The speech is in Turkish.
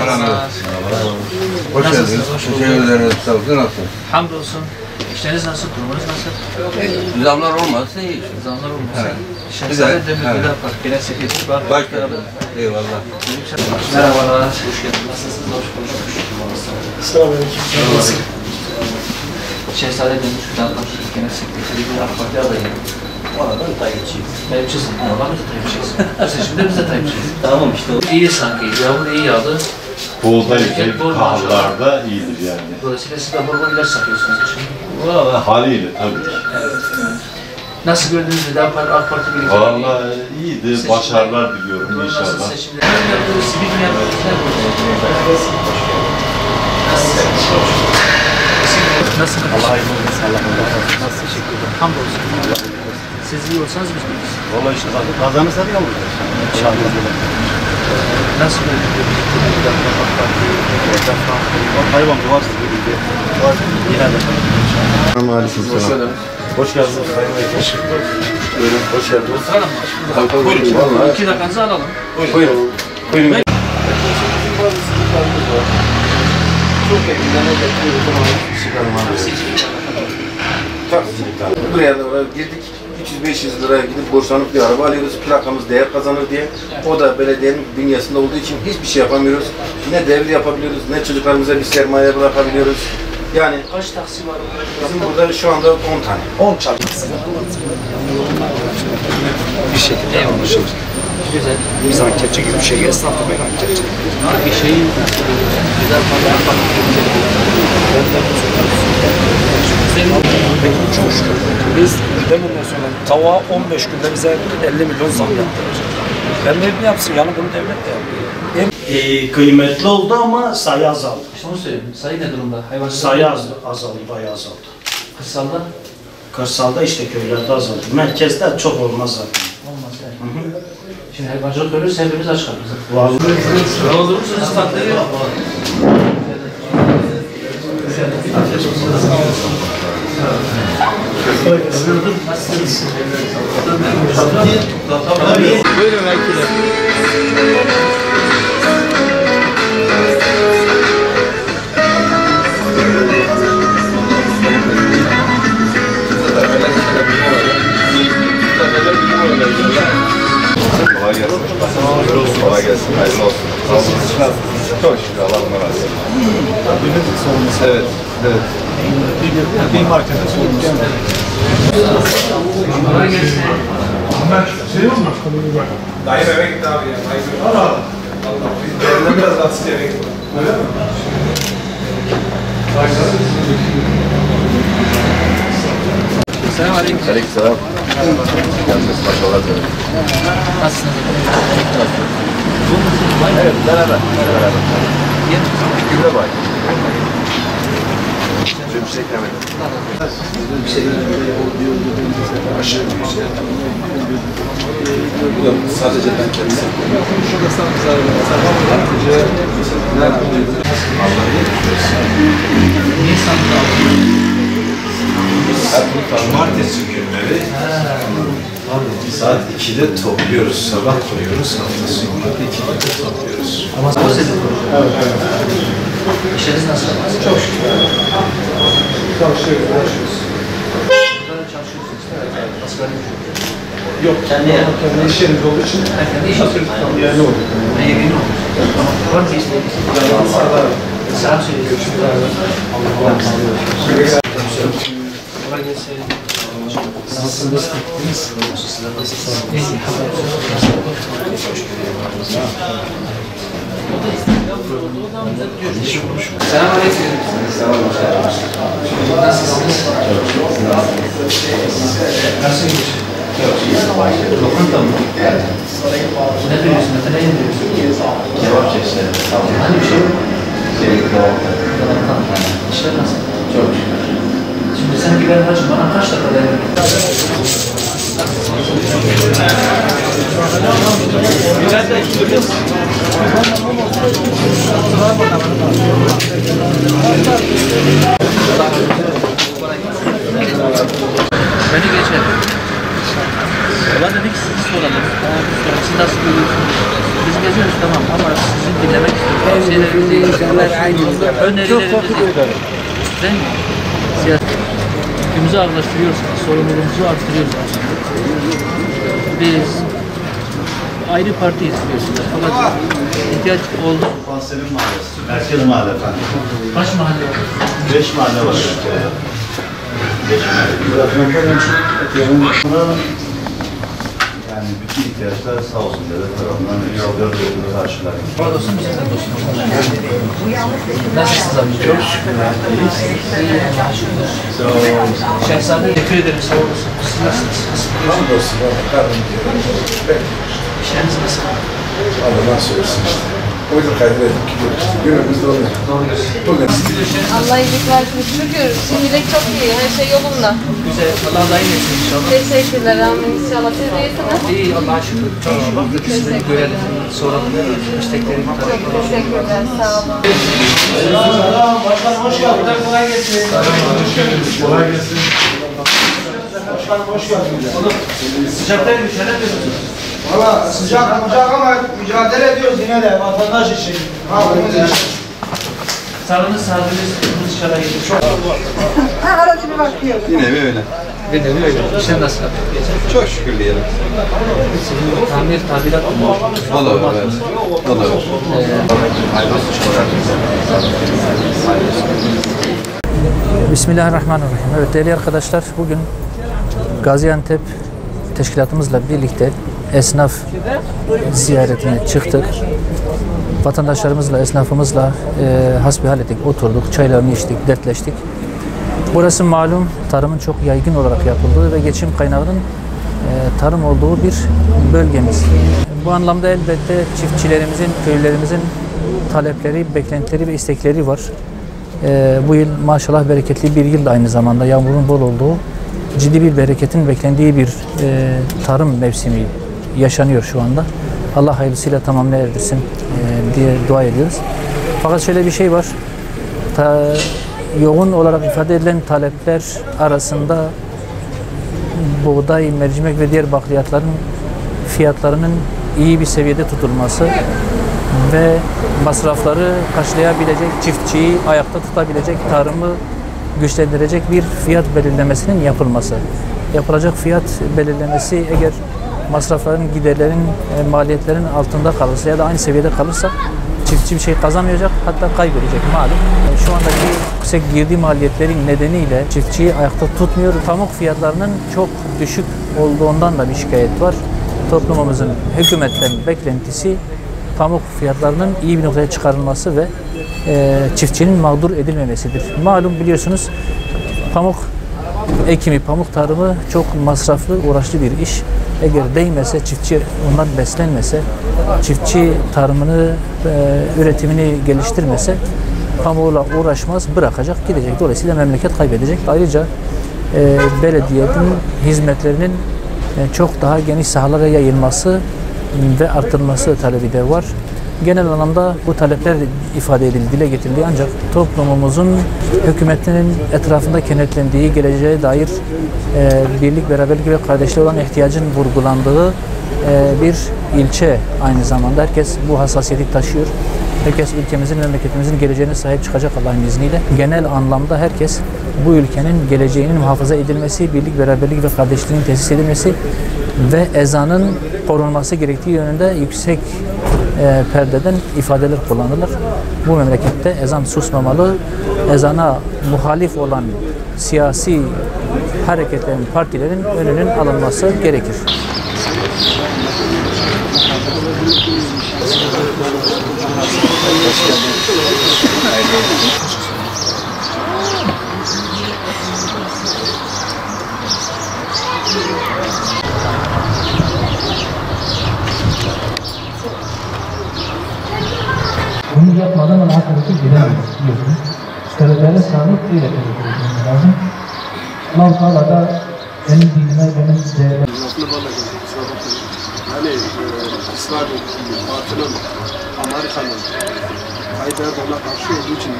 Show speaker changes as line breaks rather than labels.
Merhaba.
Hoş geldiniz. Teşekkür ederiz. Sağ olun. Nasılsınız?
Hamdolsun. İşleriniz nasıl? Durumunuz nasıl?
Zamlar olmazsa iyi.
Zamlar olmasa.
Evet.
Şehzade Demirgül'e bak. Genel sekreteri var.
Başka. Eyvallah.
Merhabalar. Hoş geldiniz. Nasılsınız? Hoş konuşmuş.
Selamünaleyküm.
Şehzade Demirgül'e var. Genel sekreteri bir AK Parti adayı.
Oradan Tayyipçiyim.
Tayyipçisin. Oradan biz de Tayyipçiyiz. Seçimde biz de Tayyipçiyiz.
Tamam işte.
İyi sanki. Yağmur iyi yağdı.
Buğday kahlarda iyidir yani.
Dolayısıyla siz de bol bol ilaç satıyorsunuz şimdi.
Valla haliyle tabii ki.
Evet. Nasıl gördünüz dedi AK Parti birlikte?
Valla iyidir, başarılar diliyorum inşallah.
Nasıl seçimler? Ne yaptınız? Sivil mi yaptınız? Nasıl?
Allah hayırlı olsun. Allah razı olsun. Nasıl teşekkür ederim.
Hamdolsun. Siz iyi olsanız biz biliriz.
Valla işte kazanırsa iyi olur. İnşallah.
Nasıl gördünüz?
Hayvan duvarsız bir var. Yine de.
Aleykümselam.
Hoş geldiniz. Teşekkür ederim. Buyurun. Hoş geldiniz.
Oturalım. Buyurun. 2 dakikanızı alalım.
Buyurun. Buyurun.
Çok yakından taksicilik. Buraya da girdik. 300-500 liraya gidip borçlanıp bir araba alıyoruz. Plakamız değer kazanır diye. O da belediyenin bünyesinde olduğu için hiçbir şey yapamıyoruz. Ne devir yapabiliyoruz, ne çocuklarımıza bir sermaye bırakabiliyoruz. Yani
Kaç taksi var?
bizim burada şu anda 10 tane.
10 çarpısı. Bir şekilde anlaşılır.
Güzel.
Biz anketçi gibi bir şey. Esnafta ben anketçi.
Bir şeyin güzel falan.
Peki çok şükür. Biz deminden sonra tavuğa 15 günde bize 50 milyon zam yaptıracak. Devlet ne yapsın? Yani bunu devlet de yapıyor. Kıymetli oldu ama sayı azaldı.
İşte onu söyleyeyim. Sayı ne durumda? Hayvan
Sayı azaldı, bayağı azaldı.
Kırsalda
Kırsalda işte köylerde azaldı. Merkezde çok olmaz zaten.
olmaz yani. Şimdi hayvancılık ölürse hepimiz aç kalırız.
Vallahi.
Ne olur musunuz? Tatlı yok. Buyurun vekilim.
Kolay gelsin. Kolay gelsin. Hayırlı olsun. Sağ olun. Çok şükür. Allah'ım razı olsun. Evet. Evet.
Bir markete sorumlusu.
Kolay gelsin.
Şey olmaz.
Dayı eve gitti abi ya. Allah Allah. Biz değerden biraz rahatsız eve gittik.
Öyle mi?
Selamünaleyküm.
Aleykümselam. Yalnız maşallah.
Nasılsınız?
Evet, beraber. Gübre var. Bir şey demedim.
Sadece ben kendisi.
Cumartesi günleri saat 2'de topluyoruz, sabah koyuyoruz, hafta sonu 2'de topluyoruz.
Ama o sizin İşleriniz nasıl? Çok şükür.
Çalışıyoruz.
Burada çalışıyorsunuz. Evet. Asgari ücret.
Yok, kendi iş yerimiz olduğu için
Kendi iş yapıyorsunuz.
yani olur.
Ne yeni olur? Var mı isteğiniz? Selam söylüyorsunuz. Kolay gelsin. Nasılsınız? İyi. Selamünaleyküm. Nasılsınız? Nasıl gidiyor? Lokanta mı? Ne biliyorsun? Ne yediriyorsun?
Cevap çeşitleri.
Hani bir şey yok.
Dolaptan.
İşler nasıl?
Çok şükür.
Şimdi sen gider hacım bana kaç dakika dayanır? Beni geçer. Sonra dedik sizi soralım. Siz nasıl görüyorsunuz? Biz geziyoruz tamam ama sizi dinlemek istiyoruz. Şeylerimizi, önerilerimizi. Değil mi? Yükümüzü ağırlaştırıyoruz, sorumluluğumuzu artırıyoruz aslında. Biz ayrı partiyiz biliyorsunuz. Fakat ihtiyaç oldu.
Konserin mahallesi. Merkez mahalle efendim.
Kaç mahalle var?
5 mahalle var. 5 mahalle. Yani bütün ihtiyaçlar sağ olsun devlet tarafından karşılar.
Dostum bizim de dostumuz. Nasılsınız abi? Çok şükür. Şehzade teşekkür ederim. Sağ olasın. Siz nasılsınız?
Hamdolsun bana karnım diyor.
İşleriniz nasıl?
Allah'dan söylesin işte. O yüzden kaybettik gidiyoruz işte. Günümüzde oluyor. Bugün
Allah iyilik versin. Şükür. Şimdilik çok iyi. Her şey yolunda.
Güzel. Allah daim etsin inşallah.
Teşekkürler. Amin inşallah. Siz de iyisiniz.
İyi Allah'a şükür. Çok şükür. Sizleri görelim. Soralım. İstekleri bir
Çok
tarafa.
teşekkürler. Sağ olun.
Başkanım hoş geldin. Kolay gelsin.
Kolay gelsin.
Başkanım hoş geldiniz. Sıcaktaymış. Neler diyorsunuz?
Valla sıcak ama mücadele ediyoruz yine de vatandaş için. Halkımız için.
Sağlığınız, sağlığınız, inşallah iyi. Çok
Arada bir bakıyoruz.
Yine mi öyle?
ve de öyle. İşler nasıl geçer?
Çok şükür diyelim.
Tamir, tadilat olmuş.
Olur, evet. Olur.
Bismillahirrahmanirrahim. Evet değerli arkadaşlar, bugün Gaziantep teşkilatımızla birlikte esnaf ziyaretine çıktık. Vatandaşlarımızla, esnafımızla hasbihal ettik, oturduk, çaylarını içtik, dertleştik. Burası malum tarımın çok yaygın olarak yapıldığı ve geçim kaynağının tarım olduğu bir bölgemiz. Bu anlamda elbette çiftçilerimizin, köylülerimizin talepleri, beklentileri ve istekleri var. Bu yıl maşallah bereketli bir yıl, aynı zamanda yağmurun bol olduğu, ciddi bir bereketin beklendiği bir tarım mevsimi yaşanıyor şu anda. Allah hayırlısıyla tamamına erdirsin diye dua ediyoruz. Fakat şöyle bir şey var, yoğun olarak ifade edilen talepler arasında buğday, mercimek ve diğer bakliyatların fiyatlarının iyi bir seviyede tutulması ve masrafları karşılayabilecek, çiftçiyi ayakta tutabilecek, tarımı güçlendirecek bir fiyat belirlemesinin yapılması. Yapılacak fiyat belirlemesi eğer masrafların, giderlerin, maliyetlerin altında kalırsa ya da aynı seviyede kalırsa çiftçi bir şey kazanmayacak, hatta kaybedecek malum. Şu andaki yüksek girdi maliyetleri nedeniyle çiftçiyi ayakta tutmuyor. Pamuk fiyatlarının çok düşük olduğundan da bir şikayet var. Toplumumuzun, hükümetten beklentisi pamuk fiyatlarının iyi bir noktaya çıkarılması ve çiftçinin mağdur edilmemesidir. Malum biliyorsunuz pamuk ekimi, pamuk tarımı çok masraflı, uğraşlı bir iş. Eğer değmese, çiftçi ondan beslenmese, çiftçi tarımını, üretimini geliştirmese pamuğuyla uğraşmaz, bırakacak, gidecek. Dolayısıyla memleket kaybedecek. Ayrıca belediyenin hizmetlerinin çok daha geniş sahalara yayılması ve artırılması talebi de var. Genel anlamda bu talepler ifade edildi, dile getirildi, ancak toplumumuzun hükümetinin etrafında kenetlendiği, geleceğe dair birlik, beraberlik ve kardeşliğe olan ihtiyacın vurgulandığı bir ilçe aynı zamanda. Herkes bu hassasiyeti taşıyor. Herkes ülkemizin, memleketimizin geleceğine sahip çıkacak Allah'ın izniyle. Genel anlamda herkes bu ülkenin geleceğinin muhafaza edilmesi, birlik, beraberlik ve kardeşliğin tesis edilmesi ve ezanın korunması gerektiği yönünde yüksek perdeden ifadeler kullanılır. Bu memlekette ezan susmamalı. Ezana muhalif olan siyasi hareketlerin, partilerin önünün alınması gerekir. Bunu yapmadan hakimiyeti gidemeyiz diyorsunuz. Taleplere sağlık ile yapmamız lazım. Allah-u Teala da benim dinime, benim değerlerime
Yani İsrail'in, Batı'nın, Amerika'nın, Haydar ona karşı olduğu için